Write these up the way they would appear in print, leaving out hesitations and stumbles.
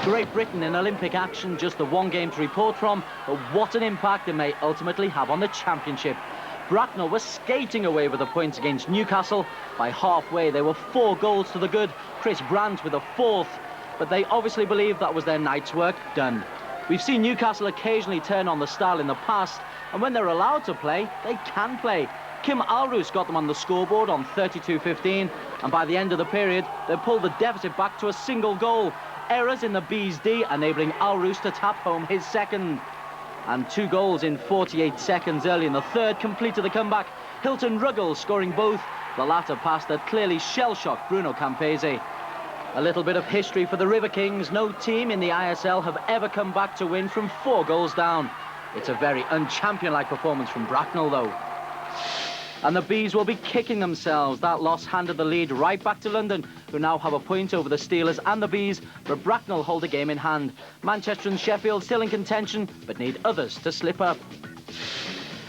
Great Britain in Olympic action, just the one game to report from, but what an impact it may ultimately have on the championship. Bracknell was skating away with the points against Newcastle. By halfway, they were 4 goals to the good. Chris Brandt with a 4th, but they obviously believe that was their night's work done. We've seen Newcastle occasionally turn on the style in the past, and when they're allowed to play, they can play. Kim Alroos got them on the scoreboard on 32-15, and by the end of the period, they pulled the deficit back to a single goal. Errors in the B's D, enabling Alroos to tap home his second. And 2 goals in 48 seconds early in the third completed the comeback. Hilton Ruggles scoring both, the latter pass that clearly shell-shocked Bruno Campese. A little bit of history for the River Kings. No team in the ISL have ever come back to win from 4 goals down. It's a very unchampion-like performance from Bracknell, though. And the Bees will be kicking themselves. That loss handed the lead right back to London, who now have a point over the Steelers and the Bees, but Bracknell hold a game in hand. Manchester and Sheffield still in contention, but need others to slip up.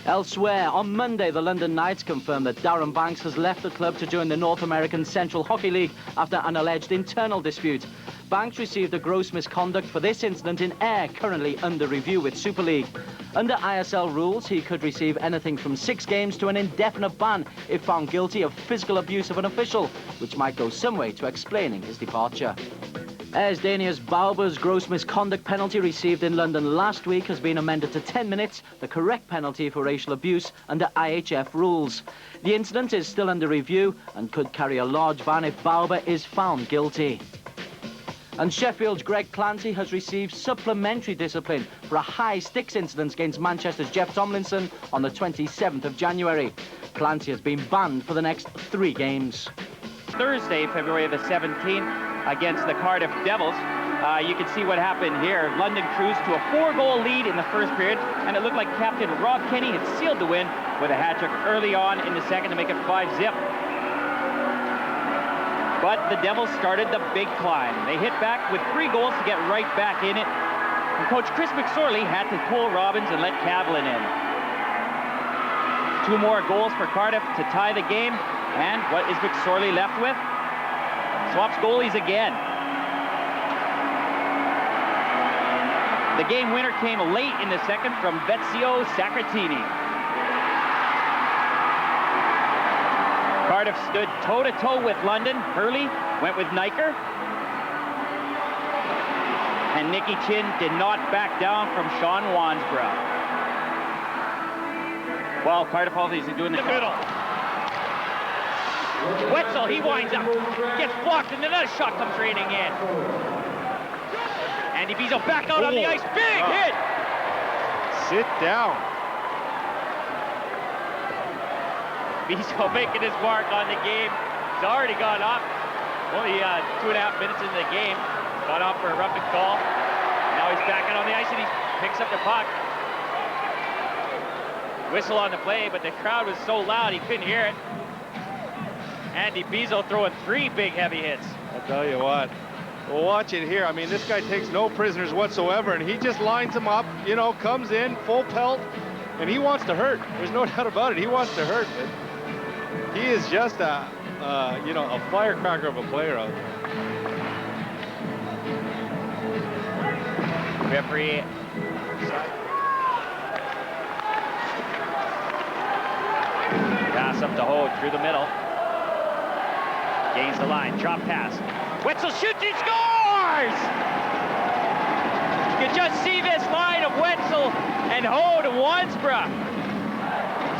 Elsewhere, on Monday, the London Knights confirmed that Darren Banks has left the club to join the North American Central Hockey League after an alleged internal dispute. Banks received a gross misconduct for this incident in Ayr, currently under review with Super League. Under ISL rules, he could receive anything from 6 games to an indefinite ban if found guilty of physical abuse of an official, which might go some way to explaining his departure. Ayrs Dania's Bauber's gross misconduct penalty received in London last week has been amended to 10 minutes, the correct penalty for racial abuse under IHF rules. The incident is still under review and could carry a large ban if Bauber is found guilty. And Sheffield's Greg Clancy has received supplementary discipline for a high sticks incident against Manchester's Jeff Tomlinson on the 27th of January. Clancy has been banned for the next 3 games. Thursday, February the 17th, against the Cardiff Devils. You can see what happened here. London cruised to a 4-goal lead in the first period, and it looked like Captain Rob Kenny had sealed the win with a hat-trick early on in the second to make it 5-zip. But the Devils started the big climb. They hit back with 3 goals to get right back in it. And coach Chris McSorley had to pull Robbins and let Cavlin in. 2 more goals for Cardiff to tie the game. And what is McSorley left with? Swaps goalies again. The game winner came late in the second from Vezio Sacratini. Cardiff stood toe-to-toe with London. Hurley went with Niker. And Nicky Chin did not back down from Sean Wansborough. Well, Cardiff obviously doing the middle. Wetzel, he winds up, gets blocked, and another shot comes raining in. Andy Bezo back out on the ice, big hit! Sit down. Bezo making his mark on the game. He's already gone off. Only 2.5 minutes into the game. Got off for a roughing call. Now he's back out on the ice and he picks up the puck. Whistle on the play, but the crowd was so loud he couldn't hear it. Andy Bezo throwing 3 big heavy hits. I'll tell you what. Well, watch it here. I mean, this guy takes no prisoners whatsoever, and he just lines them up, you know, comes in, full pelt, and he wants to hurt. There's no doubt about it. He wants to hurt. But he is just a, you know, a firecracker of a player out there. Referee. Pass up the hole through the middle. Gains the line, drop pass. Wetzel shoots, he scores! You can just see this line of Wetzel and Ho to Wansborough.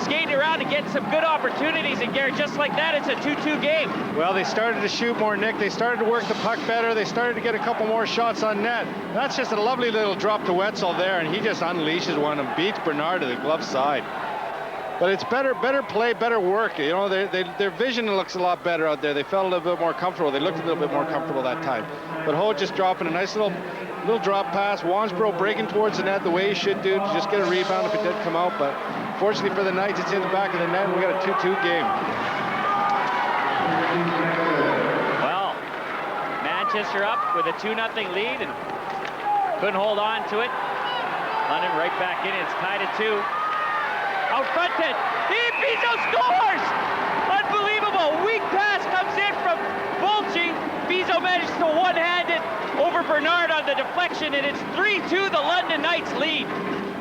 Skating around and getting some good opportunities, and Garrett, just like that, it's a 2-2 game. Well, they started to shoot more, Nick. They started to work the puck better. They started to get a couple more shots on net. That's just a lovely little drop to Wetzel there, and he just unleashes one and beats Bernard to the glove side. But it's better play, better work. You know, their vision looks a lot better out there. They felt a little bit more comfortable. They looked a little bit more comfortable that time. But Ho just dropping a nice little drop pass. Wansborough breaking towards the net the way he should do to just get a rebound if it did come out. But fortunately for the Knights, it's in the back of the net, and we got a 2-2 game. Well, Manchester up with a 2-0 lead and couldn't hold on to it. London right back in. It's tied at 2. Out fronted, Bezo scores! Unbelievable, weak pass comes in from Fulci. Bezo manages to one-hand it over over Bernard on the deflection, and it's 3-2, the London Knights lead.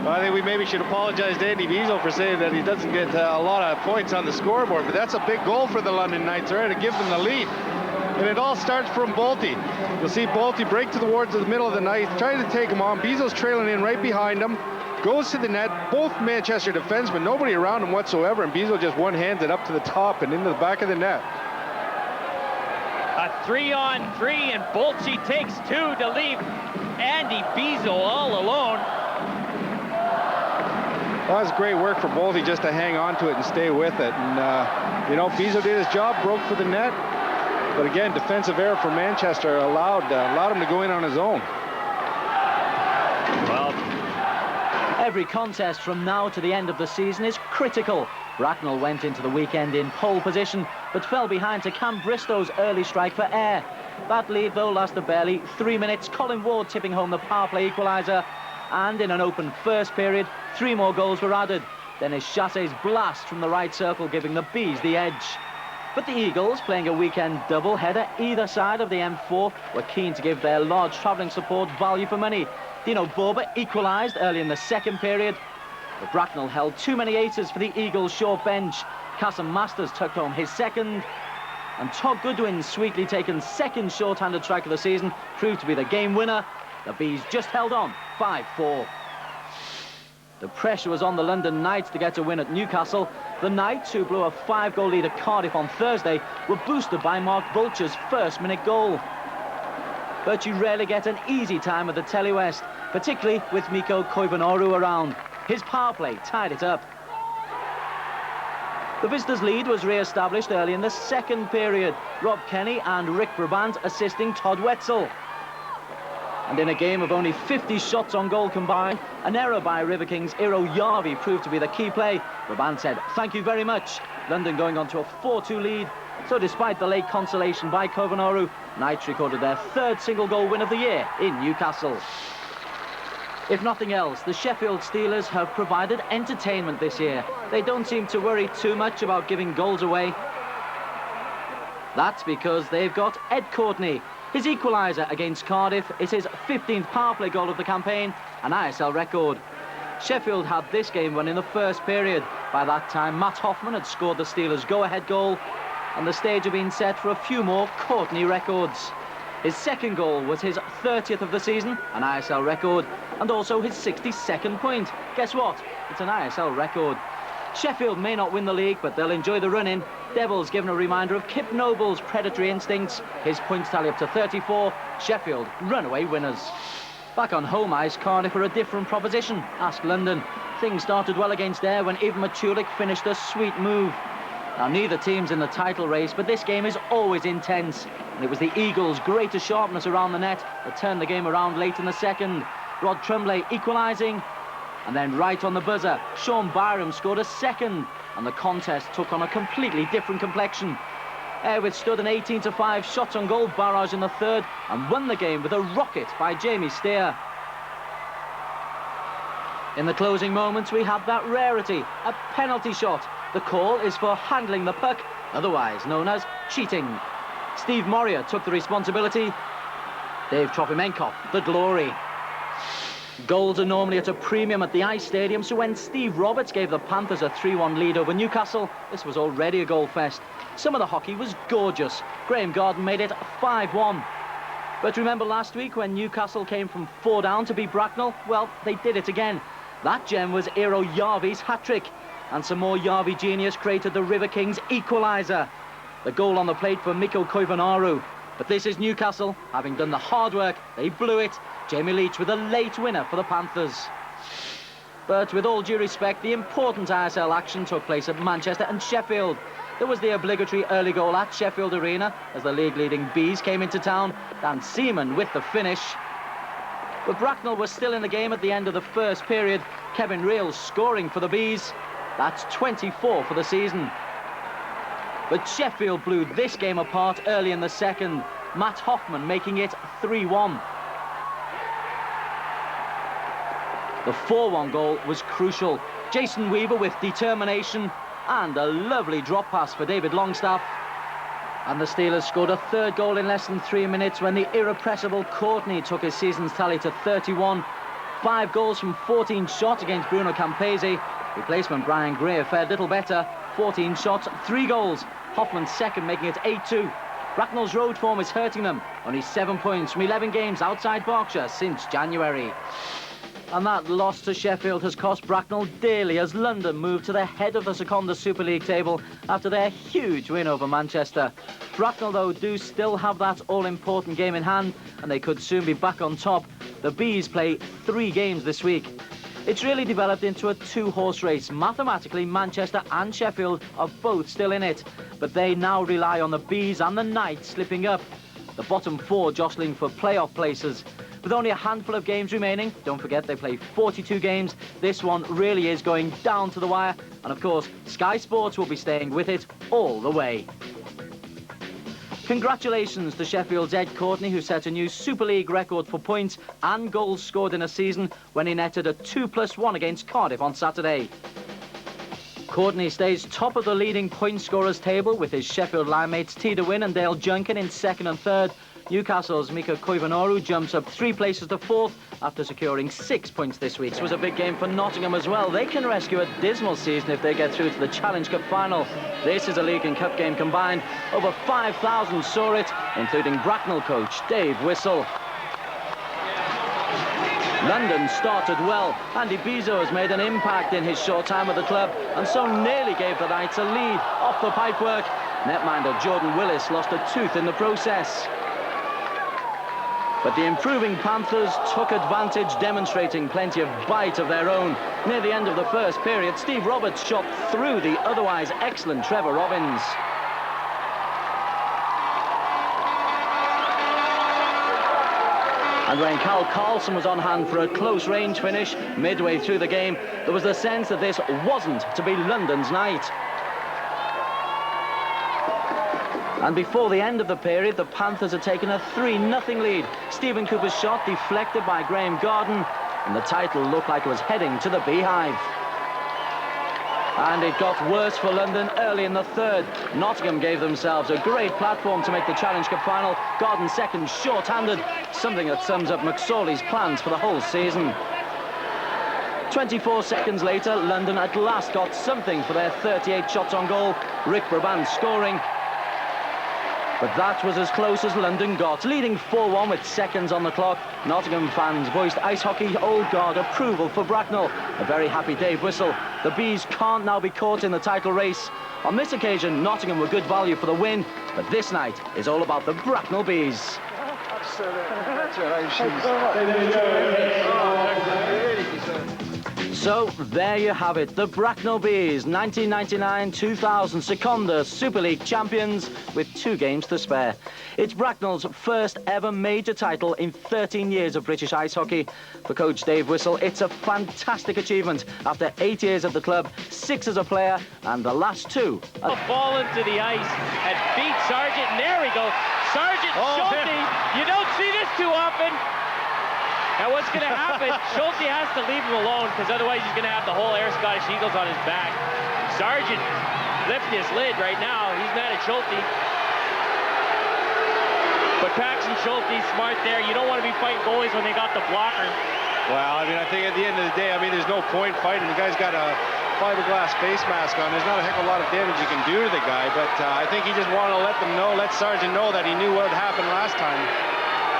Well, I think we maybe should apologize to Andy Wiesel for saying that he doesn't get a lot of points on the scoreboard, but that's a big goal for the London Knights, right, to give them the lead. And it all starts from Bolte. You'll see Bolte break towards the middle of the night, trying to take him on. Wiesel's trailing in right behind him, goes to the net. Both Manchester defensemen, nobody around him whatsoever, and Wiesel just one-hands it up to the top and into the back of the net. A 3-on-3, and Bolte takes 2 to leave Andy Wiesel all alone. Well, that was great work for Bolte just to hang on to it and stay with it. And, you know, Wiesel did his job, broke for the net. But again, defensive error for Manchester allowed him to go in on his own. Well, every contest from now to the end of the season is critical. Bracknell went into the weekend in pole position, but fell behind to Cam Bristow's early strike for Ayr. That lead, though, lasted barely 3 minutes. Colin Ward tipping home the power play equaliser. And in an open first period, 3 more goals were added. Dennis Chassey's blast from the right circle giving the Bees the edge. But the Eagles, playing a weekend double-header either side of the M4, were keen to give their large travelling support value for money. Dino Borba equalised early in the second period. But Bracknell held too many aces for the Eagles' short bench. Cassim Masters tucked home his second. And Todd Goodwin's sweetly taken second short-handed strike of the season proved to be the game winner. The Bees just held on, 5-4. The pressure was on the London Knights to get a win at Newcastle. The Knights, who blew a 5-goal lead at Cardiff on Thursday, were boosted by Mark Vulture's first-minute goal. But you rarely get an easy time at the Telewest, particularly with Mikko Koivunoru around. His power play tied it up. The visitors' lead was re-established early in the second period. Rob Kenny and Rick Brabant assisting Todd Wetzel. And in a game of only 50 shots on goal combined, an error by River Kings' Iro Jarvi proved to be the key play. Brabant said, "Thank you very much." London going on to a 4-2 lead. So despite the late consolation by Koivunoru, Knights recorded their 3rd single-goal win of the year in Newcastle. If nothing else, the Sheffield Steelers have provided entertainment this year. They don't seem to worry too much about giving goals away. That's because they've got Ed Courtney. His equaliser against Cardiff is his 15th power play goal of the campaign, an ISL record. Sheffield had this game won in the first period. By that time, Matt Hoffman had scored the Steelers' go-ahead goal, and the stage had been set for a few more Courtney records. His second goal was his 30th of the season, an ISL record, and also his 62nd point. Guess what? It's an ISL record. Sheffield may not win the league, but they'll enjoy the run-in. Devils given a reminder of Kip Noble's predatory instincts. His points tally up to 34. Sheffield, runaway winners. Back on home ice, Cardiff are a different proposition. Ask London. Things started well against Ayr when Ivan Matulik finished a sweet move. Now, neither team's in the title race, but this game is always intense. And it was the Eagles' greater sharpness around the net that turned the game around late in the second. Rod Tremblay equalising. And then right on the buzzer, Sean Byram scored a second, and the contest took on a completely different complexion. Ayr withstood an 18-5 shots on goal barrage in the third and won the game with a rocket by Jamie Steer. In the closing moments, we had that rarity, a penalty shot. The call is for handling the puck, otherwise known as cheating. Steve Moria took the responsibility. Dave Trofimenkov, the glory. Goals are normally at a premium at the Ice Stadium, so when Steve Roberts gave the Panthers a 3-1 lead over Newcastle, this was already a goal fest. Some of the hockey was gorgeous. Graham Garden made it 5-1. But remember last week when Newcastle came from 4 down to beat Bracknell? Well, they did it again. That gem was Iro Jarvi's hat-trick, and some more Jarvi genius created the River Kings equaliser. The goal on the plate for Mikko Koivunoru. But this is Newcastle. Having done the hard work, they blew it. Jamie Leach with a late winner for the Panthers. But with all due respect, the important ISL action took place at Manchester and Sheffield. There was the obligatory early goal at Sheffield Arena as the league-leading Bees came into town. Dan Seaman with the finish. But Bracknell was still in the game at the end of the first period. Kevin Reels scoring for the Bees. That's 24 for the season. But Sheffield blew this game apart early in the second. Matt Hoffman making it 3-1. The 4-1 goal was crucial. Jason Weaver with determination and a lovely drop pass for David Longstaff. And the Steelers scored a third goal in less than 3 minutes when the irrepressible Courtney took his season's tally to 31. 5 goals from 14 shots against Bruno Campese. Replacement Brian Gray fared little better. 14 shots, 3 goals. Hoffman's second, making it 8-2. Bracknell's road form is hurting them. Only 7 points from 11 games outside Berkshire since January. And that loss to Sheffield has cost Bracknell dearly as London moved to the head of the Sekonda Superleague table after their huge win over Manchester. Bracknell, though, do still have that all-important game in hand, and they could soon be back on top. The Bees play 3 games this week. It's really developed into a 2-horse race. Mathematically, Manchester and Sheffield are both still in it, but they now rely on the Bees and the Knights slipping up. The bottom 4 jostling for playoff places. With only a handful of games remaining, don't forget they play 42 games, this one really is going down to the wire. And of course, Sky Sports will be staying with it all the way. Congratulations to Sheffield's Ed Courtney, who set a new Super League record for points and goals scored in a season when he netted a 2+1 against Cardiff on Saturday. Courtney stays top of the leading point scorers table with his Sheffield line mates T. DeWin and Dale Junkin in 2nd and 3rd. Newcastle's Mika Koivanoru jumps up 3 places to 4th after securing 6 points this week. This was a big game for Nottingham as well. They can rescue a dismal season if they get through to the Challenge Cup final. This is a league and cup game combined. Over 5,000 saw it, including Bracknell coach Dave Whistle. London started well. Andy Bizot has made an impact in his short time at the club and so nearly gave the Knights a lead off the pipework. Netminder Jordan Willis lost a tooth in the process. But the improving Panthers took advantage, demonstrating plenty of bite of their own. Near the end of the first period, Steve Roberts shot through the otherwise excellent Trevor Robbins. And when Cal Carlson was on hand for a close-range finish midway through the game, there was the sense that this wasn't to be London's night. And before the end of the period, the Panthers had taken a 3-0 lead. Stephen Cooper's shot deflected by Graham Garden, and the title looked like it was heading to the Beehive. And it got worse for London early in the 3rd. Nottingham gave themselves a great platform to make the Challenge Cup final. Garden second, short-handed, something that sums up McSorley's plans for the whole season. 24 seconds later, London at last got something for their 38 shots on goal. Rick Brabant scoring. But that was as close as London got, leading 4-1 with seconds on the clock. Nottingham fans voiced ice hockey old guard approval for Bracknell. A very happy Dave Whistle. The Bees can't now be caught in the title race. On this occasion, Nottingham were good value for the win, but this night is all about the Bracknell Bees. So, there you have it, the Bracknell Bees, 1999-2000 Sekonda Super League champions with 2 games to spare. It's Bracknell's first ever major title in 13 years of British ice hockey. For coach Dave Whistle, it's a fantastic achievement after 8 years at the club, 6 as a player, and the last 2. Fall into the ice and beat Sargent, and there we go. Sargent Schulte, you don't see this too often. Now what's going to happen, Schulte has to leave him alone because otherwise he's going to have the whole Air Scottish Eagles on his back. Sargent lifting his lid right now. He's mad at Schulte. But Paxton Schulte's smart there. You don't want to be fighting goalies when they got the blocker. Well, I mean, I think at the end of the day, I mean, there's no point fighting. The guy's got a fiberglass face mask on. There's not a heck of a lot of damage you can do to the guy, but I think he just wanted to let Sargent know that he knew what happened last time.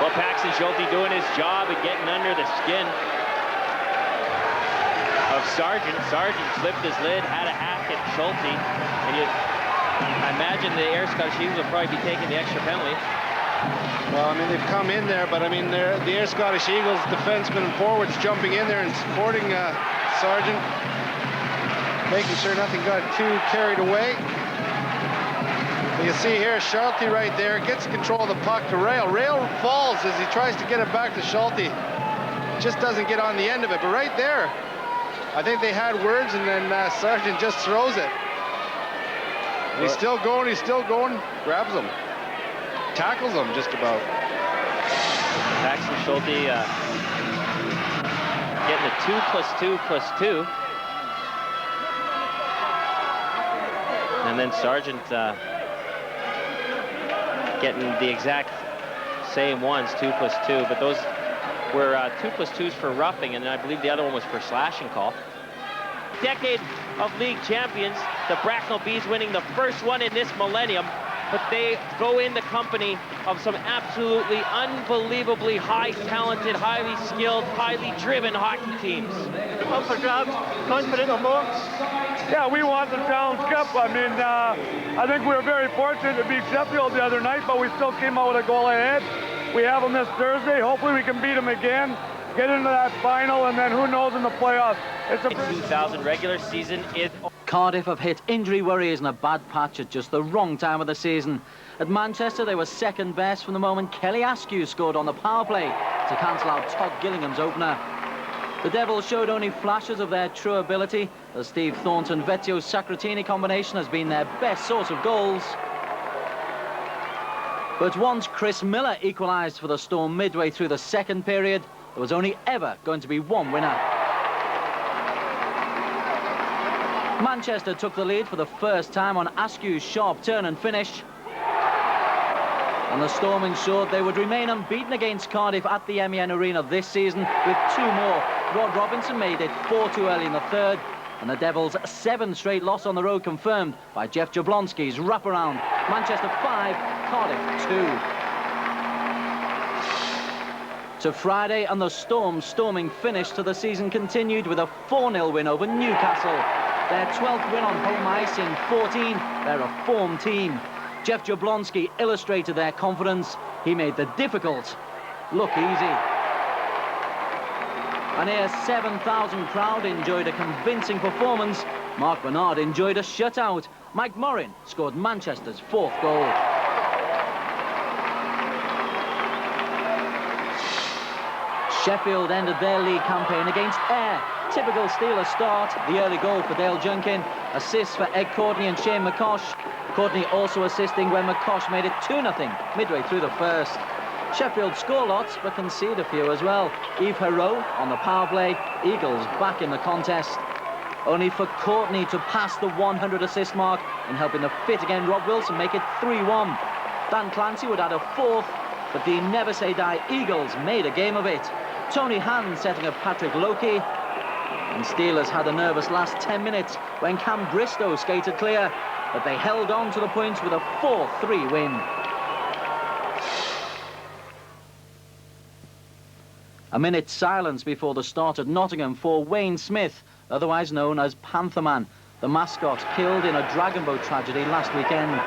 Well, Paxton Schulte doing his job and getting under the skin of Sargent. Sargent slipped his lid, had a hack at Schulte, and I imagine the Air Scottish Eagles will probably be taking the extra penalty. Well, I mean, they've come in there, but I mean, the Air Scottish Eagles defensemen and forwards jumping in there and supporting Sargent, making sure nothing got too carried away. You see here, Schulte right there gets control of the puck to Rail. Rail falls as he tries to get it back to Schulte. Just doesn't get on the end of it, but right there, I think they had words, and then Sargent just throws it. And he's still going, grabs him. Tackles him just about. Paxton Schulte getting a 2+2+2. And then Sargent getting the exact same ones, 2+2, but those were 2+2s for roughing, and then I believe the other one was for slashing call. Decade of league champions, the Bracknell Bees winning the first one in this millennium, but they go in the company of some absolutely unbelievably high-talented, highly skilled, highly driven hockey teams. Up for grabs, confident or more? Yeah, we want the Challenge Cup. I mean, I think we were very fortunate to beat Sheffield the other night, but we still came out with a goal ahead. We have them this Thursday. Hopefully we can beat them again, get into that final, and then who knows in the playoffs. It's a 2000 regular season is... Cardiff have hit injury worries in a bad patch at just the wrong time of the season. At Manchester, they were second best from the moment Kelly Askew scored on the power play to cancel out Todd Gillingham's opener. The Devils showed only flashes of their true ability. The Steve Thornton-Vezio Sacratini combination has been their best source of goals. But once Chris Miller equalised for the Storm midway through the second period, there was only ever going to be one winner. Manchester took the lead for the first time on Askew's sharp turn and finish. And the Storm ensured they would remain unbeaten against Cardiff at the MEN Arena this season with two more. Rod Robinson made it 4-2 early in the third, and the Devils' 7th straight loss on the road confirmed by Jeff Jablonski's wraparound. Manchester 5, Cardiff 2. To Friday, and the Storm's storming finish to the season continued with a 4-0 win over Newcastle. Their 12th win on home ice in 14. They're a form team. Jeff Jablonski illustrated their confidence. He made the difficult look easy. A near 7,000 crowd enjoyed a convincing performance. Mark Bernard enjoyed a shutout. Mike Morin scored Manchester's 4th goal. Sheffield ended their league campaign against Ayr. Typical Steelers start, the early goal for Dale Junkin, assists for Ed Courtney and Shane McCosh. Courtney also assisting when McCosh made it 2-0 midway through the first. Sheffield score lots, but concede a few as well. Yves Hérault on the power play, Eagles back in the contest. Only for Courtney to pass the 100 assist mark in helping the fit again Rob Wilson make it 3-1. Dan Clancy would add a 4th, but the never say die Eagles made a game of it. Tony Hand setting up Patrick Loki. And Steelers had a nervous last 10 minutes when Cam Bristow skated clear, but they held on to the points with a 4-3 win. A minute's silence before the start at Nottingham for Wayne Smith, otherwise known as Pantherman, the mascot killed in a dragon boat tragedy last weekend.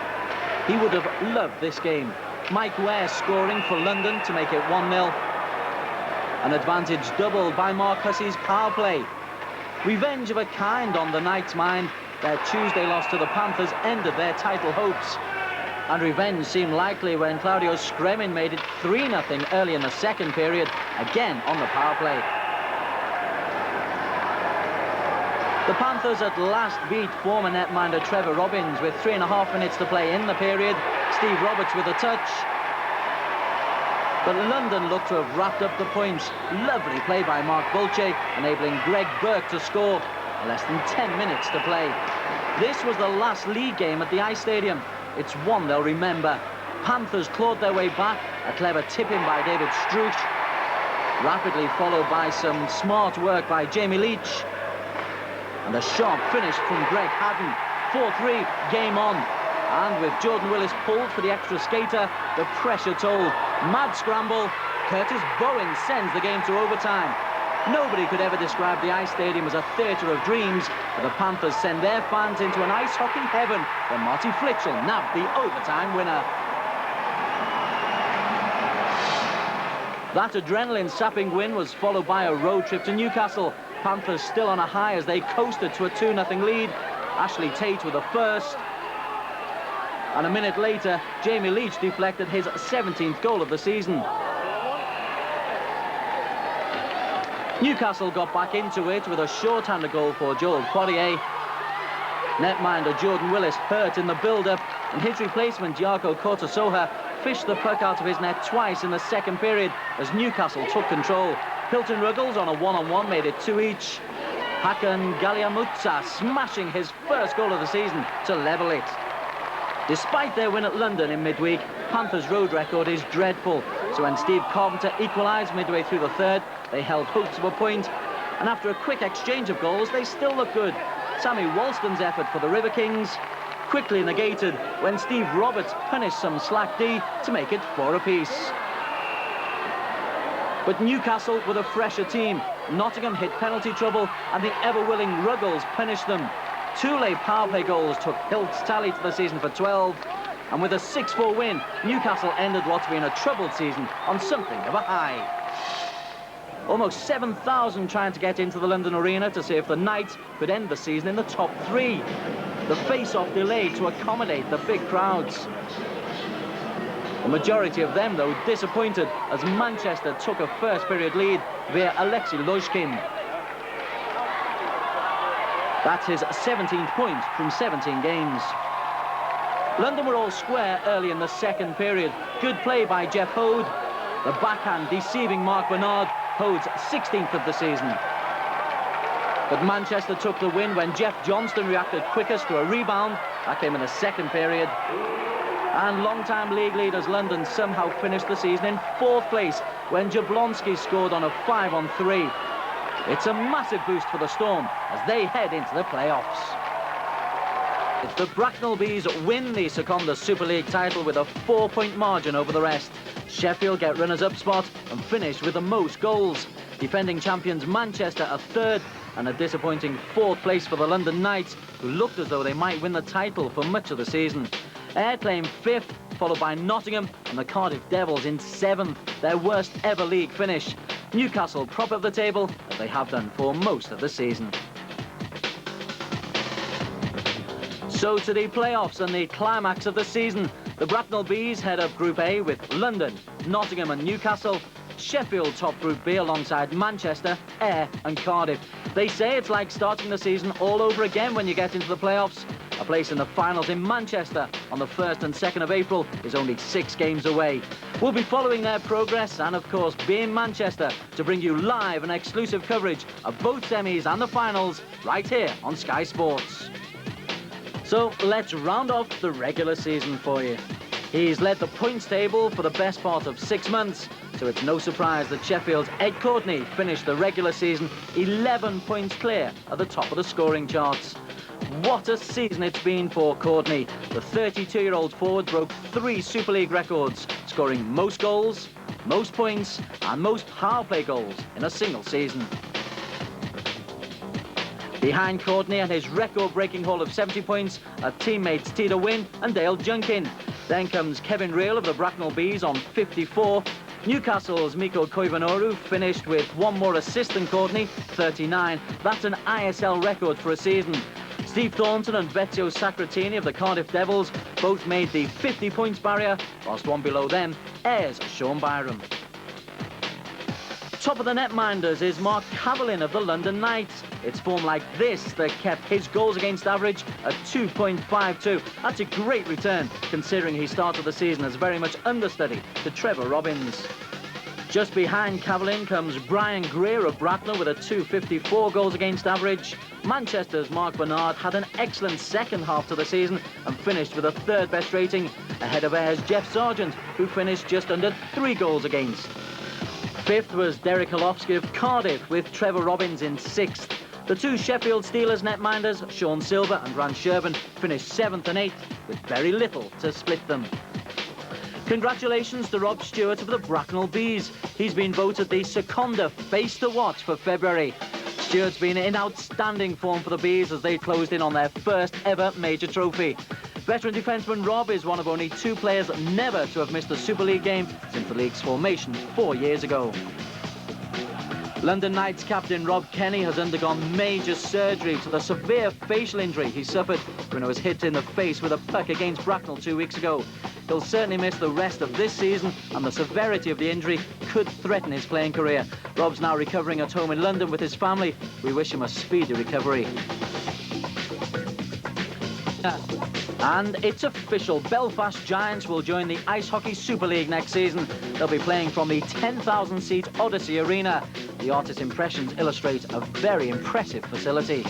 He would have loved this game. Mike Ware scoring for London to make it 1-0. An advantage doubled by Mark Hussey's power play. Revenge of a kind on the Knights' mind. Their Tuesday loss to the Panthers ended their title hopes. And revenge seemed likely when Claudio Scremin made it 3-0 early in the second period, again on the power play. The Panthers at last beat former netminder Trevor Robbins with 3.5 minutes to play in the period. Steve Roberts with a touch. But London looked to have wrapped up the points. Lovely play by Mark Bulche, enabling Greg Burke to score. Less than 10 minutes to play. This was the last league game at the Ice Stadium. It's one they'll remember. Panthers clawed their way back. A clever tip-in by David Struch. Rapidly followed by some smart work by Jamie Leach. And a sharp finish from Greg Haddon. 4-3, game on. And with Jordan Willis pulled for the extra skater, the pressure told. Mad scramble. Curtis Bowen sends the game to overtime. Nobody could ever describe the Ice Stadium as a theatre of dreams, but the Panthers send their fans into an ice hockey heaven when Marty Flitchell nabbed the overtime winner. That adrenaline-sapping win was followed by a road trip to Newcastle. Panthers still on a high as they coasted to a 2-0 lead. Ashley Tate with the first. And a minute later, Jamie Leach deflected his 17th goal of the season. Newcastle got back into it with a short-handed goal for Joel Poirier. Netminder Jordan Willis hurt in the build-up, and his replacement, Jarko Kortasoha, fished the puck out of his net twice in the second period as Newcastle took control. Hilton Ruggles on a one-on-one made it 2 each. Hakan Galiamutsa smashing his first goal of the season to level it. Despite their win at London in midweek, Panthers' road record is dreadful. So when Steve Carpenter equalised midway through the third, they held hopes of a point. And after a quick exchange of goals, they still look good. Sammy Walston's effort for the River Kings quickly negated when Steve Roberts punished some slack D to make it 4 apiece. But Newcastle were the fresher team. Nottingham hit penalty trouble and the ever-willing Ruggles punished them. 2 late power play goals took Hilt's tally to the season for 12. And with a 6-4 win, Newcastle ended what's been a troubled season on something of a high. Almost 7,000 trying to get into the London Arena to see if the Knights could end the season in the top 3. The face-off delayed to accommodate the big crowds. The majority of them, though, disappointed as Manchester took a first-period lead via Alexei Lozhkin. That's his 17th point from 17 games. London were all square early in the second period. Good play by Jeff Hode. The backhand deceiving Mark Bernard, Hode's 16th of the season. But Manchester took the win when Jeff Johnston reacted quickest to a rebound. That came in the second period. And long-time league leaders London somehow finished the season in 4th place when Jablonski scored on a 5-on-3. It's a massive boost for the Storm as they head into the playoffs. It's the Bracknell Bees win the Sekonda Superleague title with a 4-point margin over the rest. Sheffield get runners-up spot and finish with the most goals. Defending champions Manchester are 3rd and a disappointing 4th place for the London Knights, who looked as though they might win the title for much of the season. Ayr claim 5th, followed by Nottingham and the Cardiff Devils in 7th, their worst ever league finish. Newcastle prop up the table, as they have done for most of the season. So to the playoffs and the climax of the season. The Bracknell Bees head up Group A with London, Nottingham and Newcastle. Sheffield top Group B alongside Manchester, Ayr and Cardiff. They say it's like starting the season all over again when you get into the playoffs. A place in the finals in Manchester on the 1st and 2nd of April is only 6 games away. We'll be following their progress and, of course, be in Manchester to bring you live and exclusive coverage of both semis and the finals right here on Sky Sports. So let's round off the regular season for you. He's led the points table for the best part of 6 months, so it's no surprise that Sheffield's Ed Courtney finished the regular season 11 points clear at the top of the scoring charts. What a season it's been for Courtney. The 32-year-old forward broke 3 Super League records, scoring most goals, most points and most power play goals in a single season. Behind Courtney and his record-breaking haul of 70 points are teammates Tita Wynn and Dale Junkin. Then comes Kevin Reel of the Bracknell Bees on 54. Newcastle's Mikko Koivunoru finished with 1 more assist than Courtney, 39. That's an ISL record for a season. Steve Thornton and Vezio Sacratini of the Cardiff Devils both made the 50 points barrier, whilst one below them, Ayer's Sean Byram. Top of the netminders is Mark Cavillin of the London Knights. It's form like this that kept his goals against average at 2.52. That's a great return, considering he started the season as very much understudy to Trevor Robbins. Just behind Cavillin comes Brian Greer of Bracknell with a 2.54 goals against average. Manchester's Mark Bernard had an excellent second half to the season and finished with a 3rd best rating, ahead of Ayer's Jeff Sargent, who finished just under 3 goals against. 5th was Derek Holofsky of Cardiff, with Trevor Robbins in 6th. The 2 Sheffield Steelers netminders, Sean Silver and Grant Sherburn, finished 7th and 8th, with very little to split them. Congratulations to Rob Stewart of the Bracknell Bees. He's been voted the Sekonda Face to Watch for February. Stewart's been in outstanding form for the Bees as they closed in on their first ever major trophy. Veteran defenceman Rob is one of only 2 players never to have missed a Super League game since the league's formation 4 years ago. London Knights captain Rob Kenny has undergone major surgery to the severe facial injury he suffered when he was hit in the face with a puck against Bracknell 2 weeks ago. He'll certainly miss the rest of this season, and the severity of the injury could threaten his playing career. Rob's now recovering at home in London with his family. We wish him a speedy recovery. And it's official. Belfast Giants will join the Ice Hockey Super League next season. They'll be playing from the 10,000-seat Odyssey Arena. The artist's impressions illustrate a very impressive facility.